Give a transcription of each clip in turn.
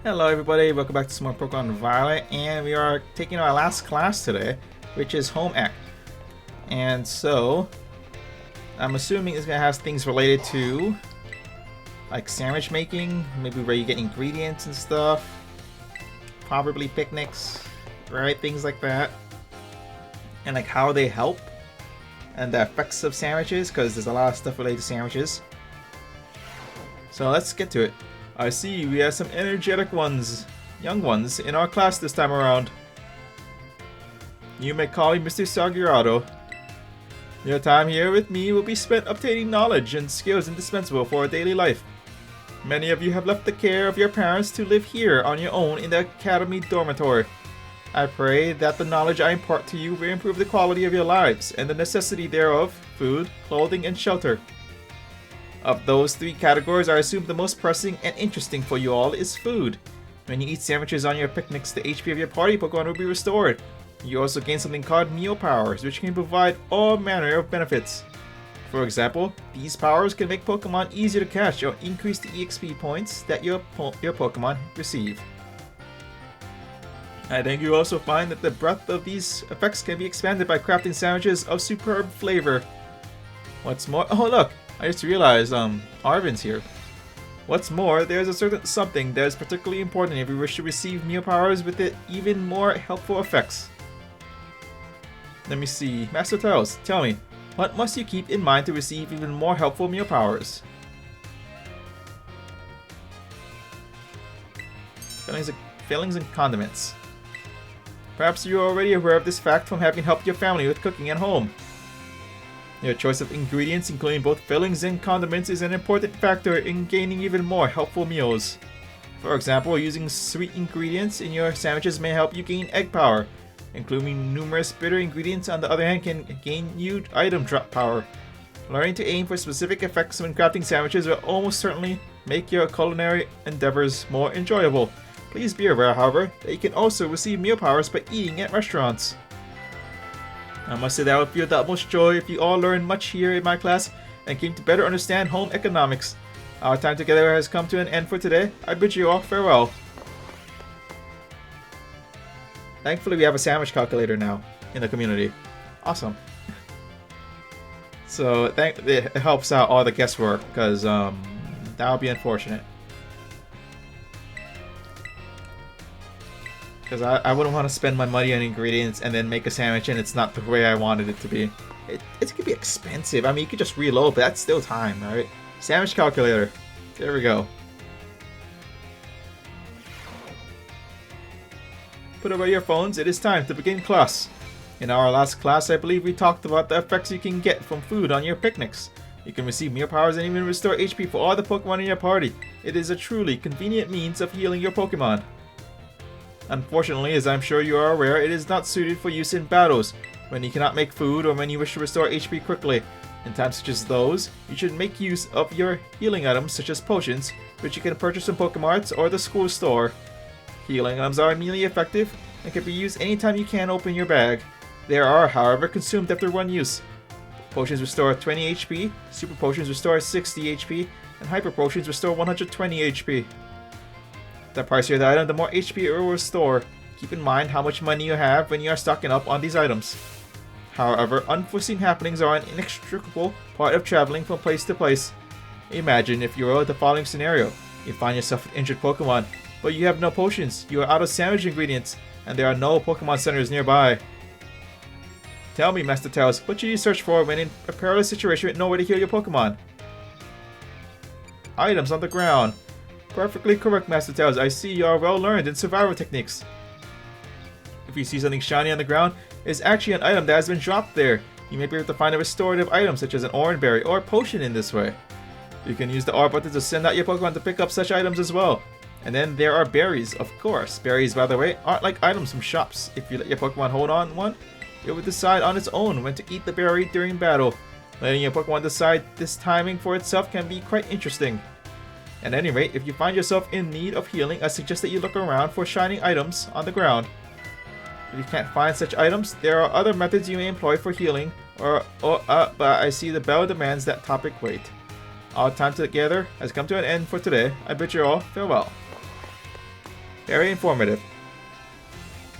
Hello everybody, welcome back to some more Pokemon Violet, and we are taking our last class today, which is Home Ec. And so, I'm assuming it's going to have things related to, like sandwich making, maybe where you get ingredients and stuff, probably picnics, right, things like that. And like how they help, and the effects of sandwiches, because there's a lot of stuff related to sandwiches. So let's get to it. I see we have some energetic ones, young ones, in our class this time around. You may call me Mr. Sagurato. Your time here with me will be spent obtaining knowledge and skills indispensable for a daily life. Many of you have left the care of your parents to live here on your own in the academy dormitory. I pray that the knowledge I impart to you will improve the quality of your lives and the necessity thereof, food, clothing, and shelter. Of those three categories, I assume the most pressing and interesting for you all is food. When you eat sandwiches on your picnics, the HP of your party Pokemon will be restored. You also gain something called Meal Powers, which can provide all manner of benefits. For example, these powers can make Pokemon easier to catch or increase the EXP points that your Pokemon receive. I think you also find that the breadth of these effects can be expanded by crafting sandwiches of superb flavor. What's more, oh look! I just realized, Arvin's here. What's more, there's a certain something that is particularly important if you wish to receive Meal Powers with it even more helpful effects. Let me see. Master Tails, tell me, what must you keep in mind to receive even more helpful Meal Powers? Fillings and condiments. Perhaps you are already aware of this fact from having helped your family with cooking at home. Your choice of ingredients, including both fillings and condiments, is an important factor in gaining even more helpful meals. For example, using sweet ingredients in your sandwiches may help you gain egg power. Including numerous bitter ingredients, on the other hand, can gain you item drop power. Learning to aim for specific effects when crafting sandwiches will almost certainly make your culinary endeavors more enjoyable. Please be aware, however, that you can also receive meal powers by eating at restaurants. I must say that I would feel the utmost joy if you all learned much here in my class and came to better understand home economics. Our time together has come to an end for today. I bid you all farewell. Thankfully, we have a sandwich calculator now in the community. Awesome. So it helps out all the guesswork, because that would be unfortunate. Because I wouldn't want to spend my money on ingredients and then make a sandwich and it's not the way I wanted it to be. It could be expensive. I mean, you could just reload, but that's still time, right? Sandwich calculator. There we go. Put away your phones. It is time to begin class. In our last class, I believe we talked about the effects you can get from food on your picnics. You can receive meal powers and even restore HP for all the Pokemon in your party. It is a truly convenient means of healing your Pokemon. Unfortunately, as I'm sure you are aware, it is not suited for use in battles, when you cannot make food or when you wish to restore HP quickly. In times such as those, you should make use of your healing items such as potions, which you can purchase from Pokemarts or the school store. Healing items are immediately effective and can be used anytime you can open your bag. They are, however, consumed after one use. Potions restore 20 HP, Super Potions restore 60 HP, and Hyper Potions restore 120 HP. The pricier the item, the more HP it will restore. Keep in mind how much money you have when you are stocking up on these items. However, unforeseen happenings are an inextricable part of traveling from place to place. Imagine if you were the following scenario. You find yourself with injured Pokemon, but you have no potions, you are out of sandwich ingredients, and there are no Pokemon centers nearby. Tell me, Master Tails, what should you search for when in a perilous situation with nowhere to heal your Pokemon? Items on the ground. Perfectly correct, Master Tails. I see you are well learned in survival techniques. If you see something shiny on the ground, it is actually an item that has been dropped there. You may be able to find a restorative item such as an orange berry or a potion in this way. You can use the R button to send out your Pokemon to pick up such items as well. And then there are berries, of course. Berries, by the way, aren't like items from shops. If you let your Pokemon hold on one, it will decide on its own when to eat the berry during battle. Letting your Pokemon decide this timing for itself can be quite interesting. At any rate, if you find yourself in need of healing, I suggest that you look around for shining items on the ground. If you can't find such items, there are other methods you may employ for healing, but I see the bell demands that topic wait. Our time together has come to an end for today. I bid you all farewell. Very informative.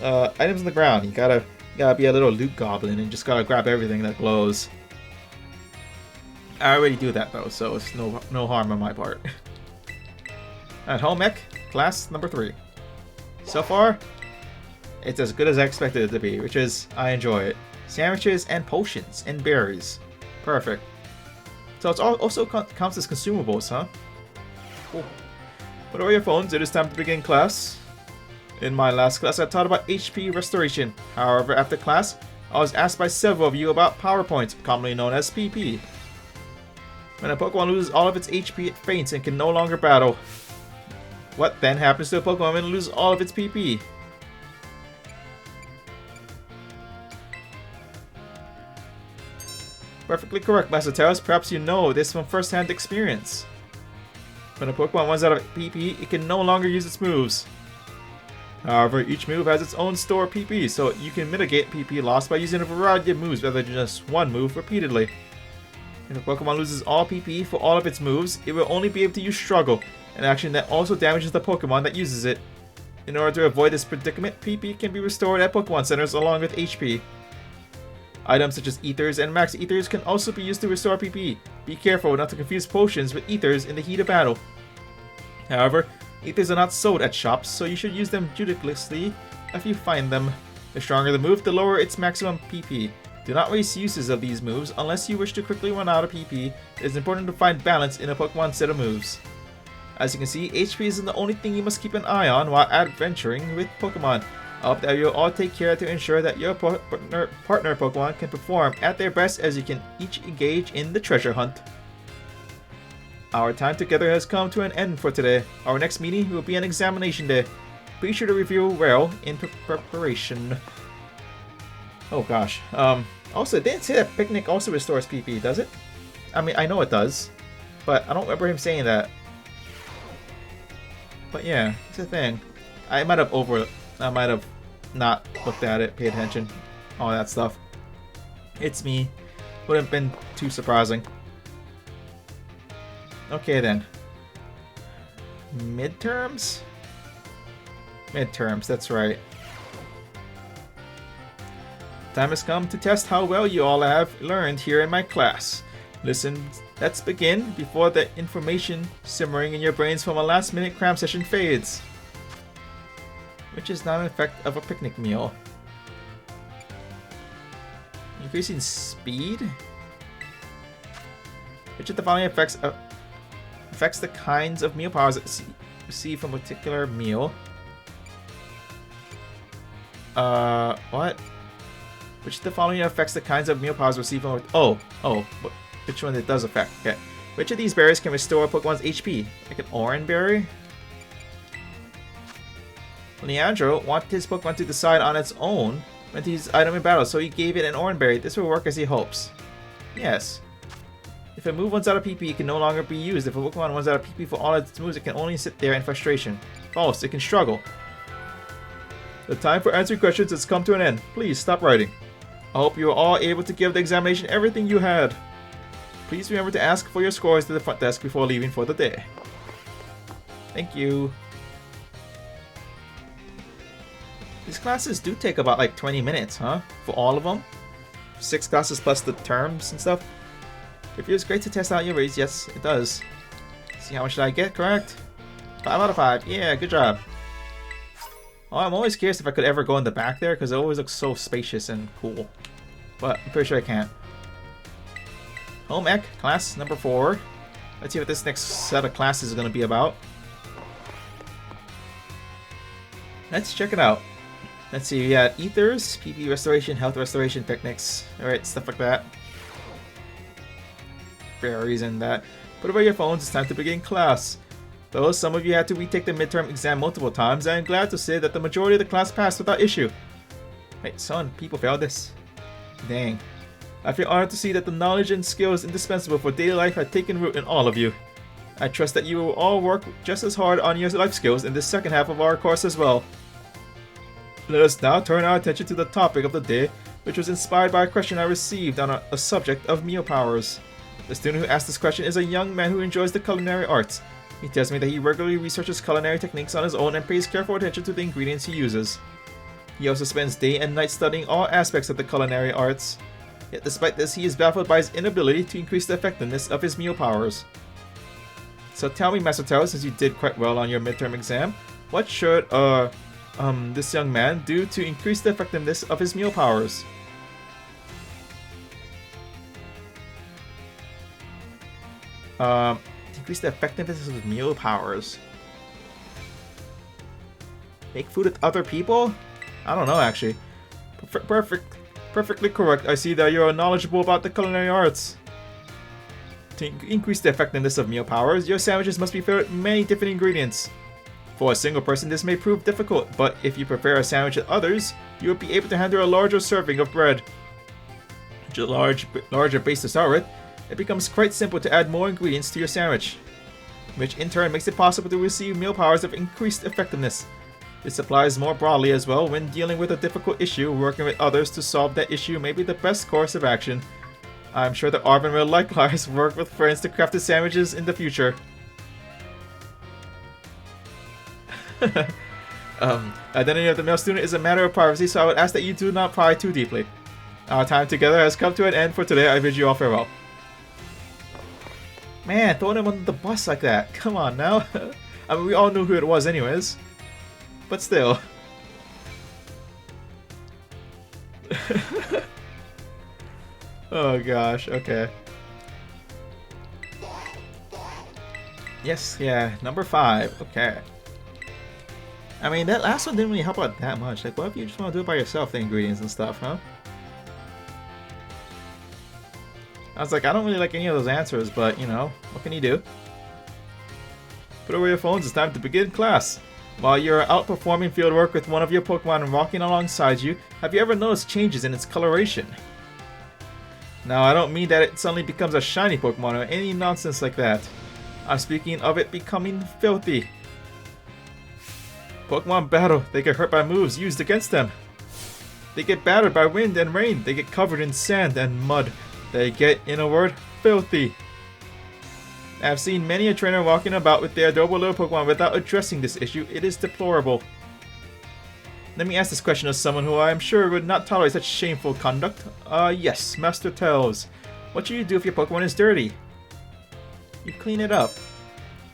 Items on the ground. You gotta be a little loot goblin and just gotta grab everything that glows. I already do that though, so it's no harm on my part. At home ec, class number 3. So far, it's as good as I expected it to be, which is, I enjoy it. Sandwiches and potions and berries. Perfect. So it's also counts as consumables, huh? Cool. Put away your phones, it is time to begin class. In my last class, I taught about HP restoration. However, after class, I was asked by several of you about power points, commonly known as PP. When a Pokemon loses all of its HP, it faints and can no longer battle. What then happens to a Pokemon when it loses all of its PP? Perfectly correct, Master Taros. Perhaps you know this from first-hand experience. When a Pokemon runs out of PP, it can no longer use its moves. However, each move has its own store PP, so you can mitigate PP loss by using a variety of moves rather than just one move repeatedly. If a Pokemon loses all PP for all of its moves, it will only be able to use Struggle, an action that also damages the Pokemon that uses it. In order to avoid this predicament, PP can be restored at Pokemon Centers along with HP. Items such as Ethers and Max Ethers can also be used to restore PP. Be careful not to confuse potions with Ethers in the heat of battle. However, Ethers are not sold at shops, so you should use them judiciously if you find them. The stronger the move, the lower its maximum PP. Do not waste uses of these moves unless you wish to quickly run out of PP. It is important to find balance in a Pokemon set of moves. As you can see, HP isn't the only thing you must keep an eye on while adventuring with Pokemon. I hope that you'll all take care to ensure that your partner Pokemon can perform at their best as you can each engage in the treasure hunt. Our time together has come to an end for today. Our next meeting will be an examination day. Be sure to review well in preparation. Oh gosh. Also, it didn't say that Picnic also restores PP, does it? I mean, I know it does, but I don't remember him saying that. But yeah, it's a thing. I might have not looked at it, paid attention, all that stuff. It's me. Wouldn't have been too surprising. Okay then. Midterms? Midterms, that's right. Time has come to test how well you all have learned here in my class. Listen, let's begin before the information simmering in your brains from a last-minute cram session fades. Which is not an effect of a picnic meal. Increasing speed? Which of the following affects the kinds of meal powers that receive from a particular meal? What? Which of the following affects the kinds of meal powers received from which one it does affect? Okay. Which of these berries can restore Pokemon's HP? Like an Oran berry? Leandro wanted his Pokemon to decide on its own when to use this item in battle, so he gave it an Oran berry. This will work as he hopes. Yes. If a move runs out of PP, it can no longer be used. If a Pokemon runs out of PP for all its moves, it can only sit there in frustration. False, it can struggle. The time for answering questions has come to an end. Please stop writing. I hope you are all able to give the examination everything you had. Please remember to ask for your scores to the front desk before leaving for the day. Thank you. These classes do take about like 20 minutes, huh? For all of them? 6 classes plus the terms and stuff. It feels great to test out your raise. Yes, it does. See how much did I get, correct? 5 out of 5. Yeah, good job. Oh, I'm always curious if I could ever go in the back there, because it always looks so spacious and cool. But I'm pretty sure I can't. Home Ec, class number 4. Let's see what this next set of classes is going to be about. Let's check it out. Let's see, we got Ethers, PP Restoration, Health Restoration, Picnics, alright, stuff like that. Berries and that. Put away your phones, it's time to begin class. Though some of you had to retake the midterm exam multiple times, I am glad to say that the majority of the class passed without issue. Wait, son, people failed this? Dang. I feel honored to see that the knowledge and skills indispensable for daily life have taken root in all of you. I trust that you will all work just as hard on your life skills in the second half of our course as well. Let us now turn our attention to the topic of the day, which was inspired by a question I received on a subject of meal powers. The student who asked this question is a young man who enjoys the culinary arts. He tells me that he regularly researches culinary techniques on his own and pays careful attention to the ingredients he uses. He also spends day and night studying all aspects of the culinary arts. Yet despite this, he is baffled by his inability to increase the effectiveness of his meal powers. So tell me, Master Tao, since you did quite well on your midterm exam, what should this young man do to increase the effectiveness of his meal powers? Increase the effectiveness of his meal powers. Make food with other people? I don't know, actually. Perfectly correct. I see that you are knowledgeable about the culinary arts. To increase the effectiveness of meal powers, your sandwiches must be filled with many different ingredients. For a single person, this may prove difficult, but if you prepare a sandwich with others, you will be able to handle a larger serving of bread. With a larger base to start with, it becomes quite simple to add more ingredients to your sandwich, which in turn makes it possible to receive meal powers of increased effectiveness. This applies more broadly as well when dealing with a difficult issue. Working with others to solve that issue may be the best course of action. I'm sure that Arvin will likewise work with friends to craft the sandwiches in the future. Identity of the male student is a matter of privacy, so I would ask that you do not pry too deeply. Our time together has come to an end for today. I bid you all farewell. Man, throwing him under the bus like that. Come on now. I mean, we all knew who it was anyways. But still. Oh gosh, okay. Yes, yeah, number 5, okay. I mean, that last one didn't really help out that much. Like, what if you just want to do it by yourself, the ingredients and stuff, huh? I was like, I don't really like any of those answers, but, you know, what can you do? Put away your phones, it's time to begin class. While you're out performing fieldwork with one of your Pokemon and walking alongside you, have you ever noticed changes in its coloration? Now, I don't mean that it suddenly becomes a shiny Pokemon or any nonsense like that. I'm speaking of it becoming filthy. Pokemon battle, they get hurt by moves used against them. They get battered by wind and rain. They get covered in sand and mud. They get, in a word, filthy. I've seen many a trainer walking about with their adorable little Pokemon without addressing this issue. It is deplorable. Let me ask this question of someone who I am sure would not tolerate such shameful conduct. Yes, Master Tails. What should you do if your Pokemon is dirty? You clean it up.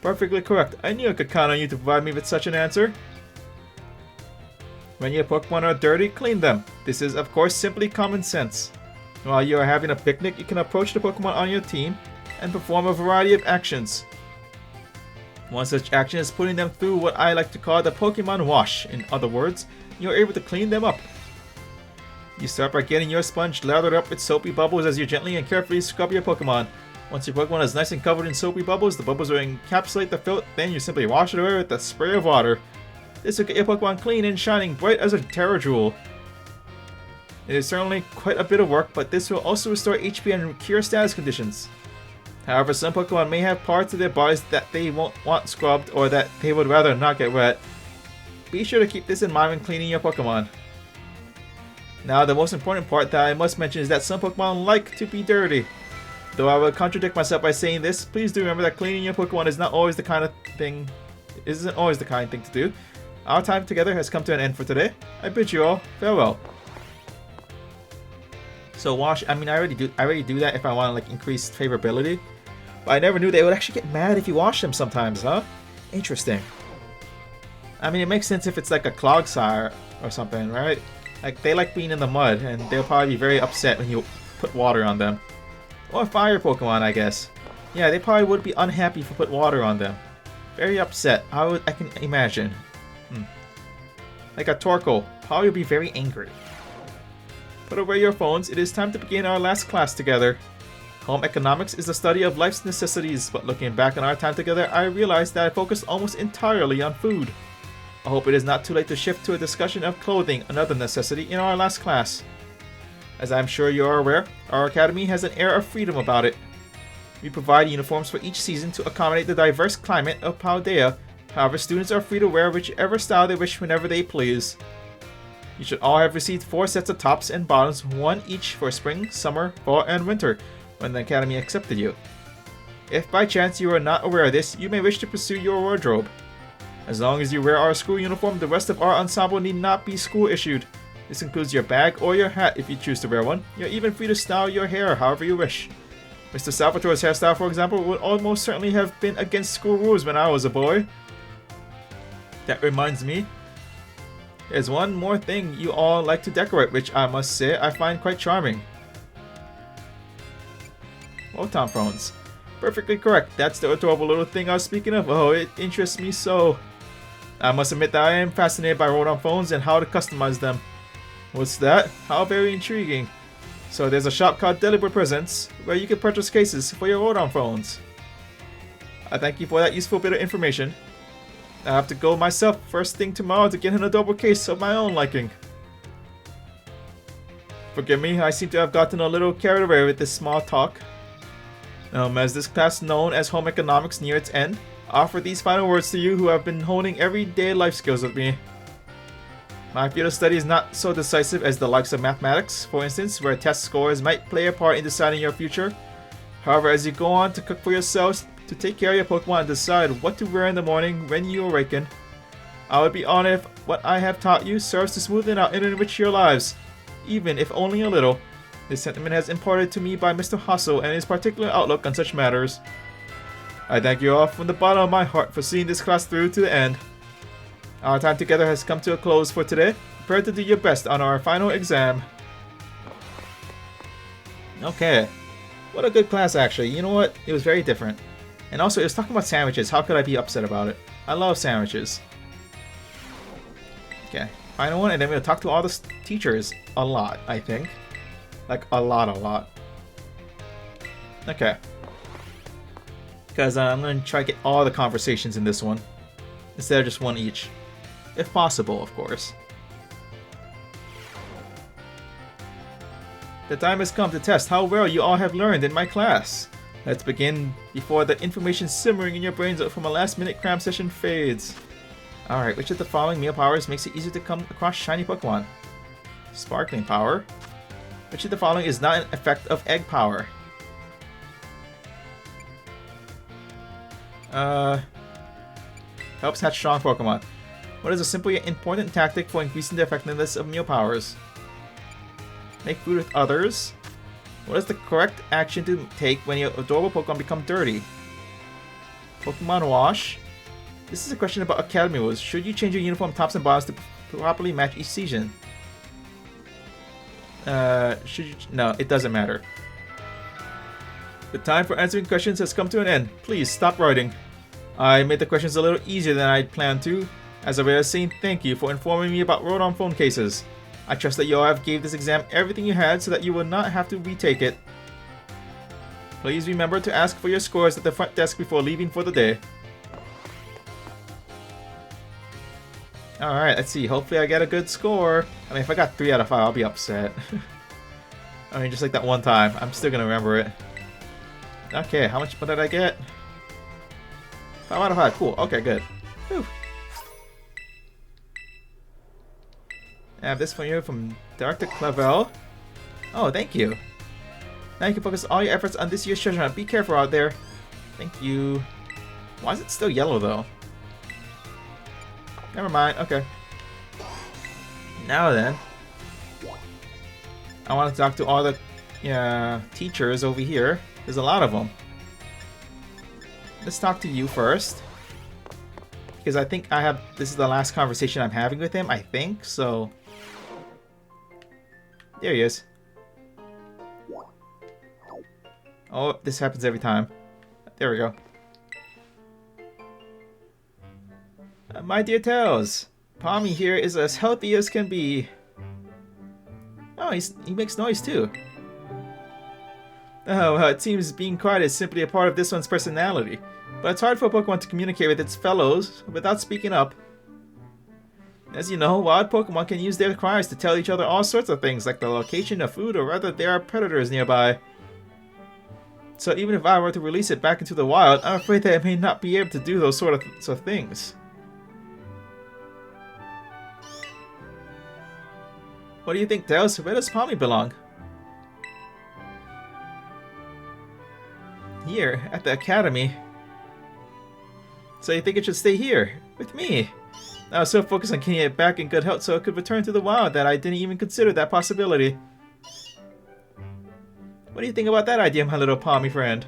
Perfectly correct. I knew I could count on you to provide me with such an answer. When your Pokemon are dirty, clean them. This is, of course, simply common sense. While you are having a picnic, you can approach the Pokemon on your team and perform a variety of actions. One such action is putting them through what I like to call the Pokemon wash. In other words, you are able to clean them up. You start by getting your sponge lathered up with soapy bubbles as you gently and carefully scrub your Pokemon. Once your Pokemon is nice and covered in soapy bubbles, the bubbles will encapsulate the filth, then you simply wash it away with a spray of water. This will get your Pokemon clean and shining bright as a Terra Jewel. It is certainly quite a bit of work, but this will also restore HP and cure status conditions. However, some Pokemon may have parts of their bodies that they won't want scrubbed or that they would rather not get wet. Be sure to keep this in mind when cleaning your Pokemon. Now, the most important part that I must mention is that some Pokemon like to be dirty. Though I will contradict myself by saying this, please do remember that cleaning your Pokemon is not always the kind of thing. Isn't always the kind thing to do. Our time together has come to an end for today. I bid you all farewell. So wash. I mean, I already do that if I want to like increase favorability. But I never knew they would actually get mad if you wash them sometimes, huh? Interesting. I mean, it makes sense if it's like a Clogsire or something, right? Like, they like being in the mud, and they'll probably be very upset when you put water on them. Or fire Pokemon, I guess. Yeah, they probably would be unhappy if you put water on them. Very upset. I can imagine. Like a Torkoal, probably would be very angry. Put away your phones. It is time to begin our last class together. Home economics is the study of life's necessities, but looking back on our time together, I realized that I focused almost entirely on food. I hope it is not too late to shift to a discussion of clothing, another necessity, in our last class. As I am sure you are aware, our academy has an air of freedom about it. We provide uniforms for each season to accommodate the diverse climate of Paldea. However, students are free to wear whichever style they wish whenever they please. You should all have received 4 sets of tops and bottoms, one each for spring, summer, fall, and winter, when the academy accepted you. If by chance you are not aware of this, you may wish to pursue your wardrobe. As long as you wear our school uniform, the rest of our ensemble need not be school issued. This includes your bag or your hat if you choose to wear one. You're even free to style your hair however you wish. Mr. Salvatore's hairstyle, for example, would almost certainly have been against school rules when I was a boy. That reminds me, there's one more thing you all like to decorate, which I must say I find quite charming. Rotom phones. Perfectly correct. That's the adorable little thing I was speaking of. Oh, it interests me so. I must admit that I am fascinated by Rotom phones and how to customize them. What's that? How very intriguing. So there's a shop called Delibird Presents where you can purchase cases for your Rotom phones. I thank you for that useful bit of information. I have to go myself first thing tomorrow to get an adorable case of my own liking. Forgive me, I seem to have gotten a little carried away with this small talk. As this class known as Home Economics near its end, I offer these final words to you who have been honing everyday life skills with me. My field of study is not so decisive as the likes of mathematics, for instance, where test scores might play a part in deciding your future. However, as you go on to cook for yourselves, to take care of your Pokemon and decide what to wear in the morning when you awaken, I would be honored if what I have taught you serves to smoothen out and enrich your lives, even if only a little. This sentiment has imparted to me by Mr. Hasso and his particular outlook on such matters. I thank you all from the bottom of my heart for seeing this class through to the end. Our time together has come to a close for today. Prepare to do your best on our final exam. Okay. What a good class, actually. You know what? It was very different. And also, it was talking about sandwiches. How could I be upset about it? I love sandwiches. Okay. Final one, and then we'll talk to all the teachers. A lot, I think. Like, a lot. Okay. Because I'm going to try to get all the conversations in this one. Instead of just one each. If possible, of course. The time has come to test how well you all have learned in my class. Let's begin before the information simmering in your brains from a last-minute cram session fades. Alright, which of the following meal powers makes it easier to come across shiny Pokemon? Sparkling power. Which of the following is not an effect of egg power? Helps hatch strong Pokemon. What is a simple yet important tactic for increasing the effectiveness of meal powers? Make food with others. What is the correct action to take when your adorable Pokemon become dirty? Pokemon wash. This is a question about Academy rules. Should you change your uniform tops and bottoms to properly match each season? No, it doesn't matter. The time for answering questions has come to an end. Please stop writing. I made the questions a little easier than I'd planned to, as a way of saying thank you for informing me about Rotom phone cases. I trust that you all have gave this exam everything you had so that you will not have to retake it. Please remember to ask for your scores at the front desk before leaving for the day. Alright, let's see. Hopefully I get a good score. I mean, if I got 3 out of 5, I'll be upset. I mean, just like that one time. I'm still gonna remember it. Okay, what did I get? 5 out of 5. Cool. Okay, good. Whew. I have this for you from Dr. Clavel. Oh, thank you. Now you can focus all your efforts on this year's treasure hunt. Be careful out there. Thank you. Why is it still yellow, though? Never mind. Okay. Now then. I want to talk to all the teachers over here. There's a lot of them. Let's talk to you first. Because I think this is the last conversation I'm having with him, I think, so... There he is. Oh, this happens every time. There we go. My dear Tails, Palmy here is as healthy as can be. Oh, he makes noise too. Oh, it seems being quiet is simply a part of this one's personality. But it's hard for a Pokemon to communicate with its fellows without speaking up. As you know, wild Pokemon can use their cries to tell each other all sorts of things, like the location of food or whether there are predators nearby. So even if I were to release it back into the wild, I'm afraid that it may not be able to do those sort of things. What do you think, Tails? Where does Palmy belong? He here at the academy. So you think it should stay here with me? I was so focused on getting it back in good health so it could return to the wild that I didn't even consider that possibility. What do you think about that idea, my little Palmy friend?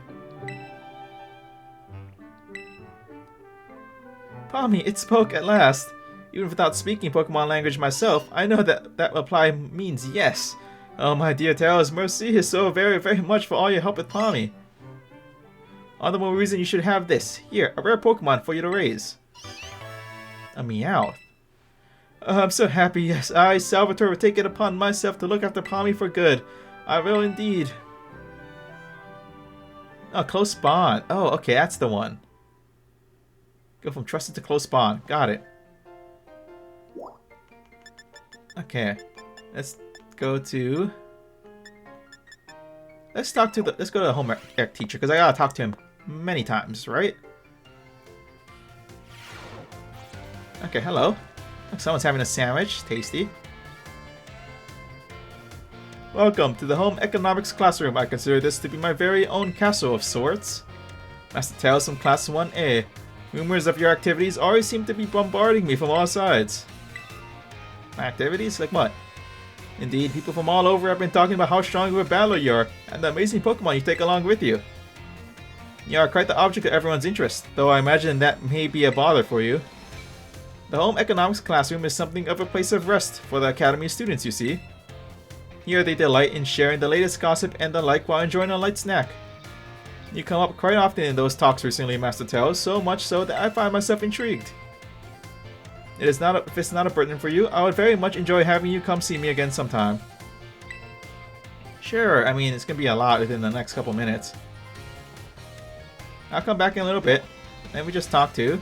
Palmy, it spoke at last. Even without speaking Pokemon language myself, I know that reply means yes. Oh, my dear Tails, merci is so very, very much for all your help with Palmy. All the more reason you should have this. Here, a rare Pokemon for you to raise. A Meowth. Oh, I'm so happy. Yes, I, Salvatore, will take it upon myself to look after Palmy for good. I will indeed. Oh, close bond. Oh, okay, that's the one. Go from trusted to close bond. Got it. Okay, let's go to. Let's go to the home ec teacher because I gotta talk to him many times, right? Okay, hello. Someone's having a sandwich. Tasty. Welcome to the home economics classroom. I consider this to be my very own castle of sorts. Master Tails from Class 1A. Rumors of your activities always seem to be bombarding me from all sides. My activities? Like what? Indeed, people from all over have been talking about how strong of a battler you are, and the amazing Pokemon you take along with you. You are quite the object of everyone's interest, though I imagine that may be a bother for you. The home economics classroom is something of a place of rest for the academy students, you see. Here they delight in sharing the latest gossip and the like while enjoying a light snack. You come up quite often in those talks recently, Master Tails, so much so that I find myself intrigued. If it's not a burden for you, I would very much enjoy having you come see me again sometime. Sure, I mean, it's gonna be a lot within the next couple minutes. I'll come back in a little bit. Let me just talk to.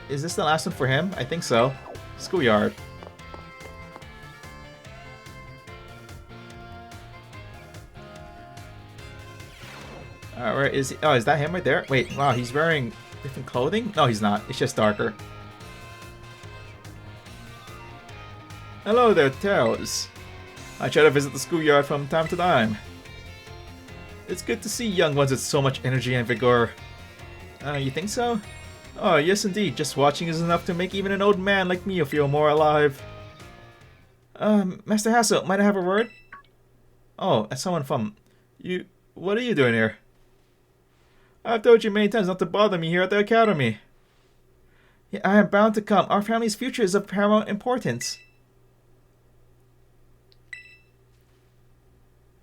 Is this the last one for him? I think so. Schoolyard. Where is he? Oh, is that him right there? Wait, wow, he's wearing different clothing? No, he's not. It's just darker. Hello there, Tails. I try to visit the schoolyard from time to time. It's good to see young ones with so much energy and vigor. You think so? Oh, yes indeed. Just watching is enough to make even an old man like me feel more alive. Master Hassel, might I have a word? Oh, that's someone from... You... What are you doing here? I've told you many times not to bother me here at the academy. Yeah, I am bound to come. Our family's future is of paramount importance.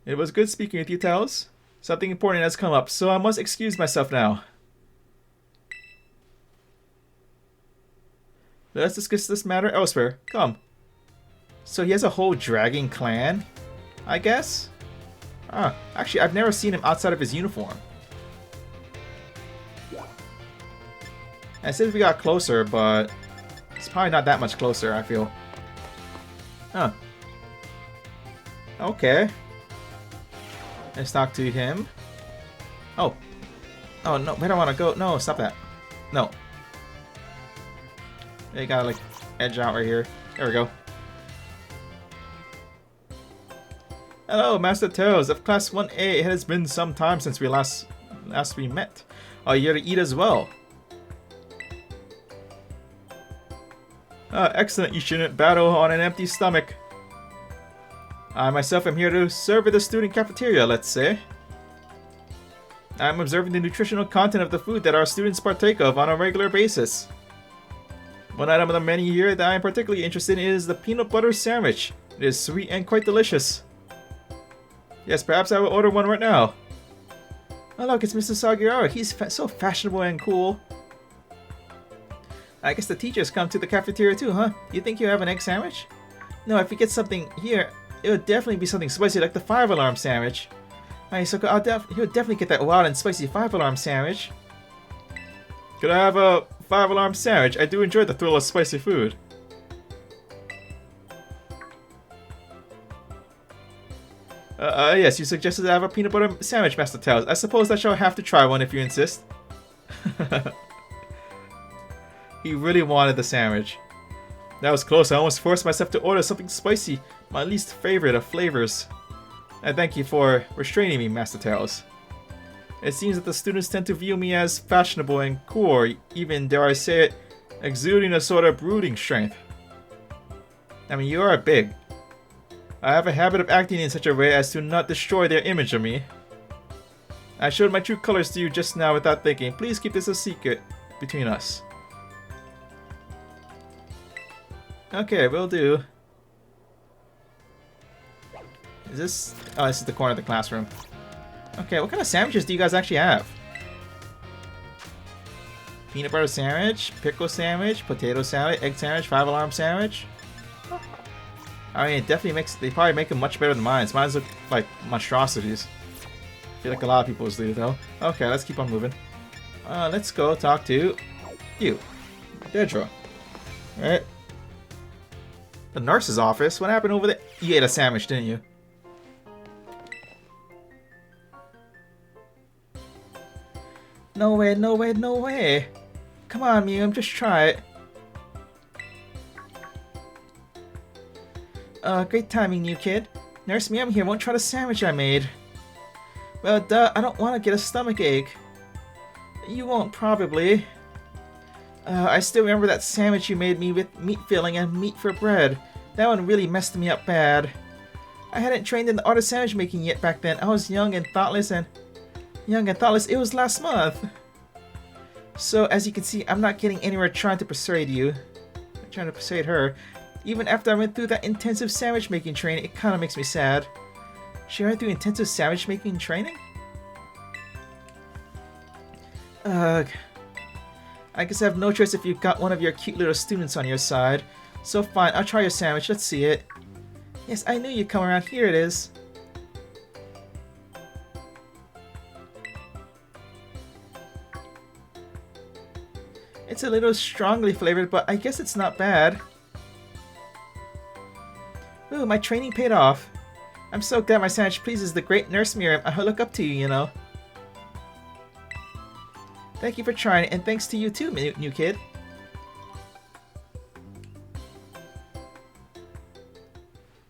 It was good speaking with you, Tails. Something important has come up, so I must excuse myself now. Let's discuss this matter elsewhere. Come. So he has a whole dragon clan, I guess? Actually, I've never seen him outside of his uniform. I said we got closer, but it's probably not that much closer, I feel. Huh. Okay. Let's talk to him. Oh. Oh, no, where do I want to go? No, stop that. No. They gotta, like, edge out right here. There we go. Hello, Master Tails of Class 1A. It has been some time since we last we met. Are you here to eat as well? Excellent. You shouldn't battle on an empty stomach. I myself am here to serve at the student cafeteria, let's say. I'm observing the nutritional content of the food that our students partake of on a regular basis. One item of the menu here that I am particularly interested in is the peanut butter sandwich. It is sweet and quite delicious. Yes, perhaps I will order one right now. Oh look, it's Mr. Sagiara. He's so fashionable and cool. I guess the teachers come to the cafeteria too, huh? You think you have an egg sandwich? No, if we get something here, it would definitely be something spicy like the 5-alarm sandwich. Alright, so he'll definitely get that wild and spicy 5-alarm sandwich. Could I have a 5-alarm sandwich? I do enjoy the thrill of spicy food. Yes, you suggested I have a peanut butter sandwich, Master Tails. I suppose I shall have to try one if you insist. He really wanted the sandwich. That was close. I almost forced myself to order something spicy, my least favorite of flavors. I thank you for restraining me, Master Tails. It seems that the students tend to view me as fashionable and cool, or even, dare I say it, exuding a sort of brooding strength. I mean, you are big. I have a habit of acting in such a way as to not destroy their image of me. I showed my true colors to you just now without thinking. Please keep this a secret between us. Okay, will do. Is this... Oh, this is the corner of the classroom. Okay, what kind of sandwiches do you guys actually have? Peanut butter sandwich, pickle sandwich, potato sandwich, egg sandwich, 5-alarm sandwich. I mean, it definitely makes... They probably make them much better than mine. Mine look like monstrosities. I feel like a lot of people's do, though. Okay, let's keep on moving. Let's go talk to you, Dedra. Alright. The nurse's office? What happened over there? You ate a sandwich, didn't you? No way, no way, no way. Come on, Mew, just try it. Great timing, new kid. Nurse Mew here won't try the sandwich I made. Well, duh, I don't want to get a stomach ache. You won't, probably. I still remember that sandwich you made me with meat filling and meat for bread. That one really messed me up bad. I hadn't trained in the art of sandwich making yet back then. I was young and thoughtless it was last month. So, as you can see, I'm not getting anywhere trying to persuade you. I'm trying to persuade her. Even after I went through that intensive sandwich making training, it kinda makes me sad. She went through intensive sandwich making training? Ugh. I guess I have no choice if you've got one of your cute little students on your side. So fine, I'll try your sandwich, let's see it. Yes, I knew you'd come around, here it is. It's a little strongly flavored, but I guess it's not bad. Ooh, my training paid off. I'm so glad my sandwich pleases the great Nurse Miriam. I look up to you, you know. Thank you for trying, and thanks to you too, new kid.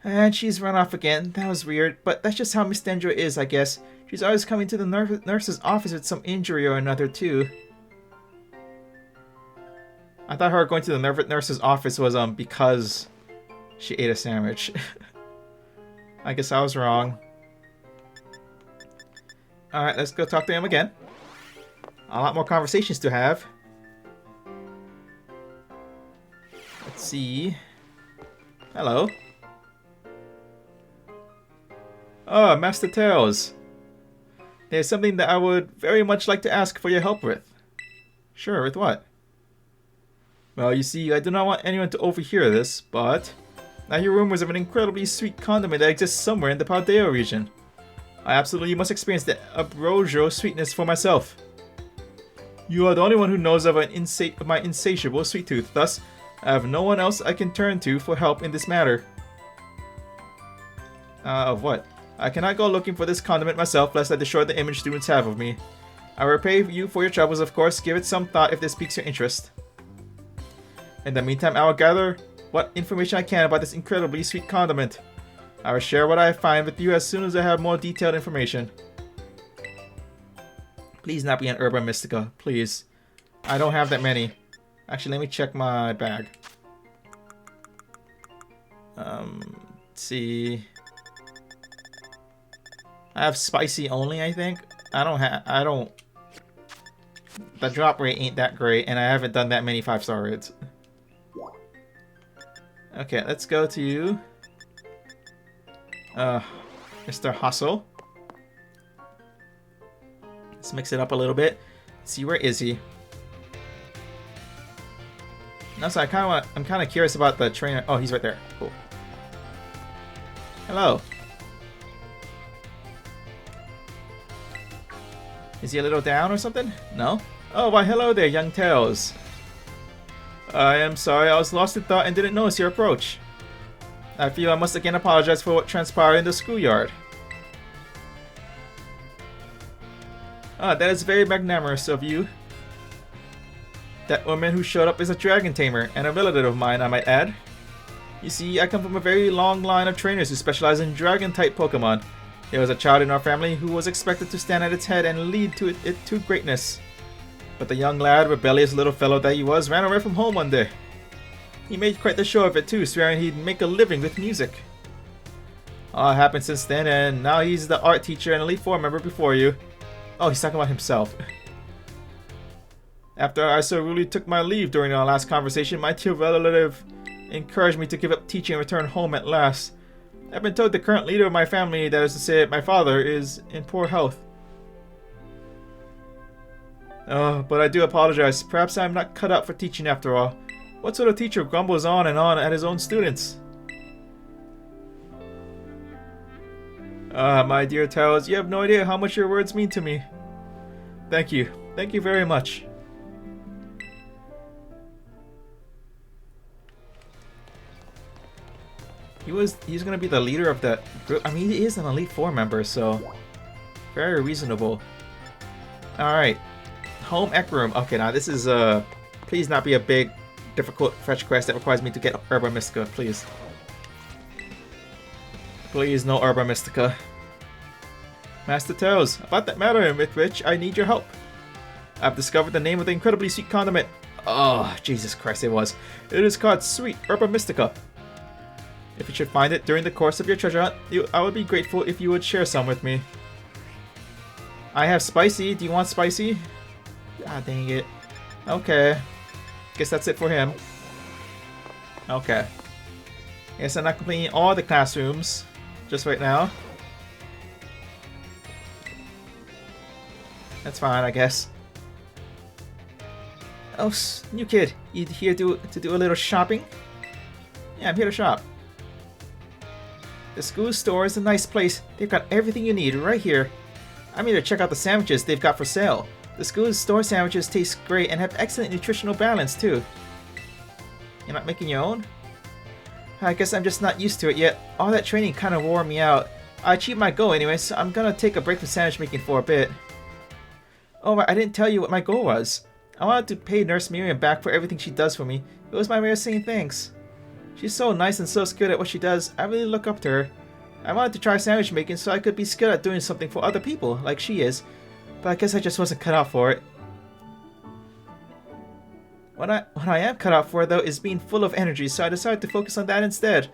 And she's run off again. That was weird, but that's just how Miss Dendro is, I guess. She's always coming to the nurse's office with some injury or another, too. I thought her going to the nurse's office was because she ate a sandwich. I guess I was wrong. Alright, let's go talk to him again. A lot more conversations to have. Let's see. Hello. Oh, Master Tails. There's something that I would very much like to ask for your help with. Sure, with what? Well, you see, I do not want anyone to overhear this, but I hear rumors of an incredibly sweet condiment that exists somewhere in the Paldea region. I absolutely must experience the Abrojo sweetness for myself. You are the only one who knows of my insatiable sweet tooth, thus, I have no one else I can turn to for help in this matter. Of what? I cannot go looking for this condiment myself, lest I destroy the image students have of me. I will repay you for your troubles, of course. Give it some thought if this piques your interest. In the meantime, I will gather what information I can about this incredibly sweet condiment. I will share what I find with you as soon as I have more detailed information. Please not be an Herba Mystica, please. I don't have that many. Actually, let me check my bag. Let's see. I have spicy only, I think. The drop rate ain't that great, and I haven't done that many 5-star raids. Okay, let's go to Mr. Hustle. Let's mix it up a little bit. Let's see, where is he? No, so I'm kind of curious about the trainer. Oh, he's right there. Cool. Hello. Is he a little down or something? No? Oh, why hello there, young Tails. I am sorry, I was lost in thought and didn't notice your approach. I feel I must again apologize for what transpired in the schoolyard. Ah, that is very magnanimous of you. That woman who showed up is a dragon tamer, and a relative of mine, I might add. You see, I come from a very long line of trainers who specialize in dragon-type Pokemon. There was a child in our family who was expected to stand at its head and lead it to greatness. But the young lad, rebellious little fellow that he was, ran away from home one day. He made quite the show of it too, swearing he'd make a living with music. All happened since then, and now he's the art teacher and Elite Four member before you. Oh, he's talking about himself. After I so rudely took my leave during our last conversation, my dear relative encouraged me to give up teaching and return home at last. I've been told the current leader of my family, that is to say, my father, is in poor health. Oh, but I do apologize. Perhaps I'm not cut out for teaching after all. What sort of teacher grumbles on and on at his own students? My dear Taos, you have no idea how much your words mean to me. Thank you. Thank you very much. He's gonna be the leader of that group. I mean, he is an Elite Four member, so very reasonable. Alright. Home Ec Room. Okay, now this is please not be a big, difficult fetch quest that requires me to get Herba Mystica, please. Please, no Herba Mystica. Master Taos, about that matter with which I need your help. I've discovered the name of the incredibly sweet condiment. Oh, Jesus Christ, it was. It is called Sweet Herba Mystica. If you should find it during the course of your treasure hunt, I would be grateful if you would share some with me. I have spicy. Do you want spicy? Ah, dang it. Okay. Guess that's it for him. Okay. Guess I'm not completing all the classrooms just right now. That's fine, I guess. Oh, new kid. You here to do a little shopping? Yeah, I'm here to shop. The school store is a nice place. They've got everything you need right here. I'm here to check out the sandwiches they've got for sale. The school store sandwiches taste great and have excellent nutritional balance too. You're not making your own? I guess I'm just not used to it yet. All that training kind of wore me out. I achieved my goal anyway, so I'm gonna take a break from sandwich making for a bit. Oh, I didn't tell you what my goal was. I wanted to pay Nurse Miriam back for everything she does for me. It was my way of saying thanks. She's so nice and so skilled at what she does. I really look up to her. I wanted to try sandwich making so I could be skilled at doing something for other people, like she is. But I guess I just wasn't cut out for it. What I am cut out for, though, is being full of energy, so I decided to focus on that instead.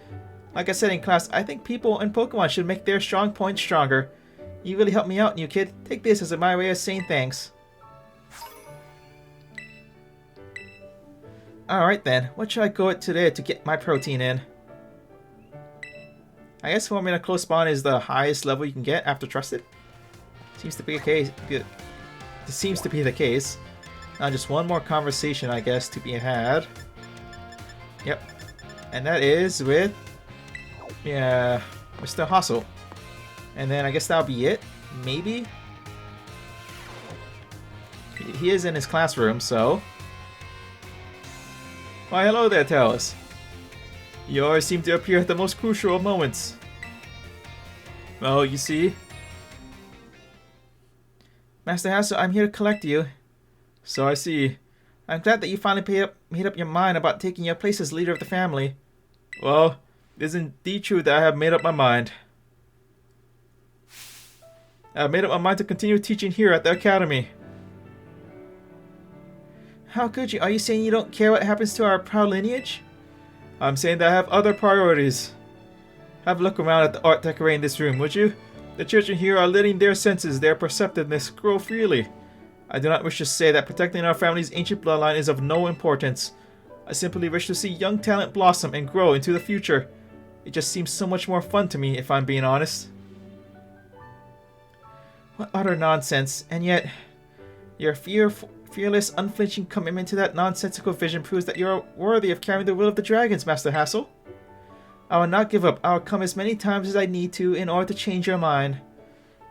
Like I said in class, I think people and Pokemon should make their strong points stronger. You really helped me out, new kid. Take this as my way of saying thanks. Alright then, what should I go with today to get my protein in? I guess forming a close bond is the highest level you can get after trusted. Seems to be the case. Good. This seems to be the case. Now just one more conversation, I guess, to be had. Yep. And that is with... yeah, Mr. Hassel. And then I guess that'll be it. Maybe? He is in his classroom, so... Why, hello there, Taos. You always seem to appear at the most crucial of moments. Well, you see... Master Hassel, I'm here to collect you. So I see. I'm glad that you finally made up your mind about taking your place as leader of the family. Well, it is indeed true that I have made up my mind. I have made up my mind to continue teaching here at the academy. How could you? Are you saying you don't care what happens to our proud lineage? I'm saying that I have other priorities. Have a look around at the art decorating this room, would you? The children here are letting their senses, their perceptiveness, grow freely. I do not wish to say that protecting our family's ancient bloodline is of no importance. I simply wish to see young talent blossom and grow into the future. It just seems so much more fun to me, if I'm being honest. What utter nonsense, and yet your fearless, unflinching commitment to that nonsensical vision proves that you are worthy of carrying the will of the dragons, Master Hassel. I will not give up. I will come as many times as I need to in order to change your mind.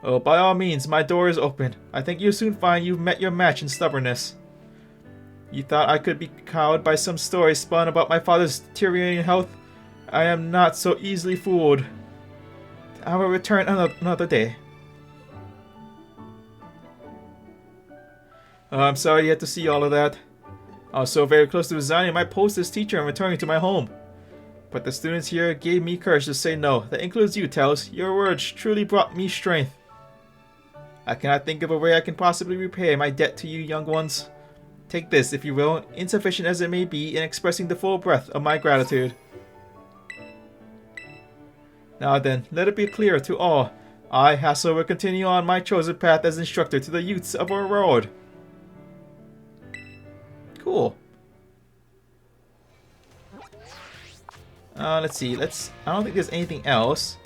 Oh, by all means, my door is open. I think you'll soon find you've met your match in stubbornness. You thought I could be cowed by some stories spun about my father's deteriorating health? I am not so easily fooled. I will return another day. I'm sorry you had to see all of that. I was so very close to resigning my post as teacher and returning to my home. But the students here gave me courage to say no. That includes you, Tails. Your words truly brought me strength. I cannot think of a way I can possibly repay my debt to you young ones. Take this, if you will, insufficient as it may be, in expressing the full breadth of my gratitude. Now then, let it be clear to all. I, Hassel, will continue on my chosen path as instructor to the youths of our world. Cool. Let's see. I don't think there's anything else.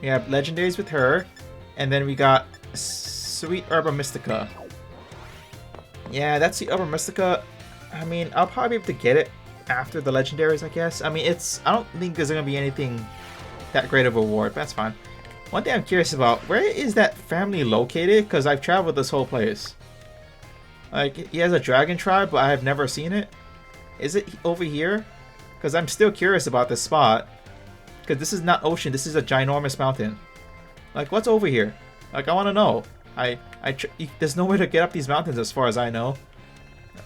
We have legendaries with her, and then we got Sweet Herba Mystica. Yeah, that's the Herba Mystica. I mean, I'll probably be able to get it after the legendaries, I guess. I mean, I don't think there's gonna be anything that great of a reward, but that's fine. One thing I'm curious about, where is that family located? Because I've traveled this whole place. Like, he has a dragon tribe, but I have never seen it. Is it over here? Because I'm still curious about this spot. Because this is not ocean, this is a ginormous mountain. Like, what's over here? Like, I want to know. There's no way to get up these mountains as far as I know.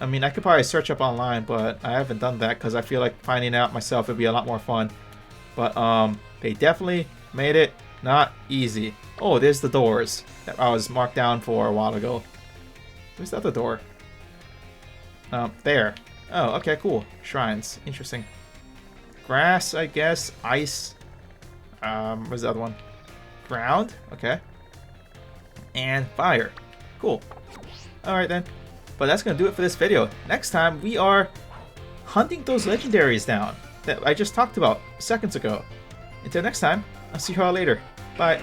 I mean, I could probably search up online, but I haven't done that because I feel like finding out myself would be a lot more fun. But, they definitely made it not easy. Oh, there's the doors that I was marked down for a while ago. Where's the other door? There. Oh, okay, cool. Shrines. Interesting. Grass, I guess. Ice. Where's the other one? Ground. Okay. And fire. Cool. Alright then. But that's going to do it for this video. Next time, we are hunting those legendaries down that I just talked about seconds ago. Until next time, I'll see you all later. Bye.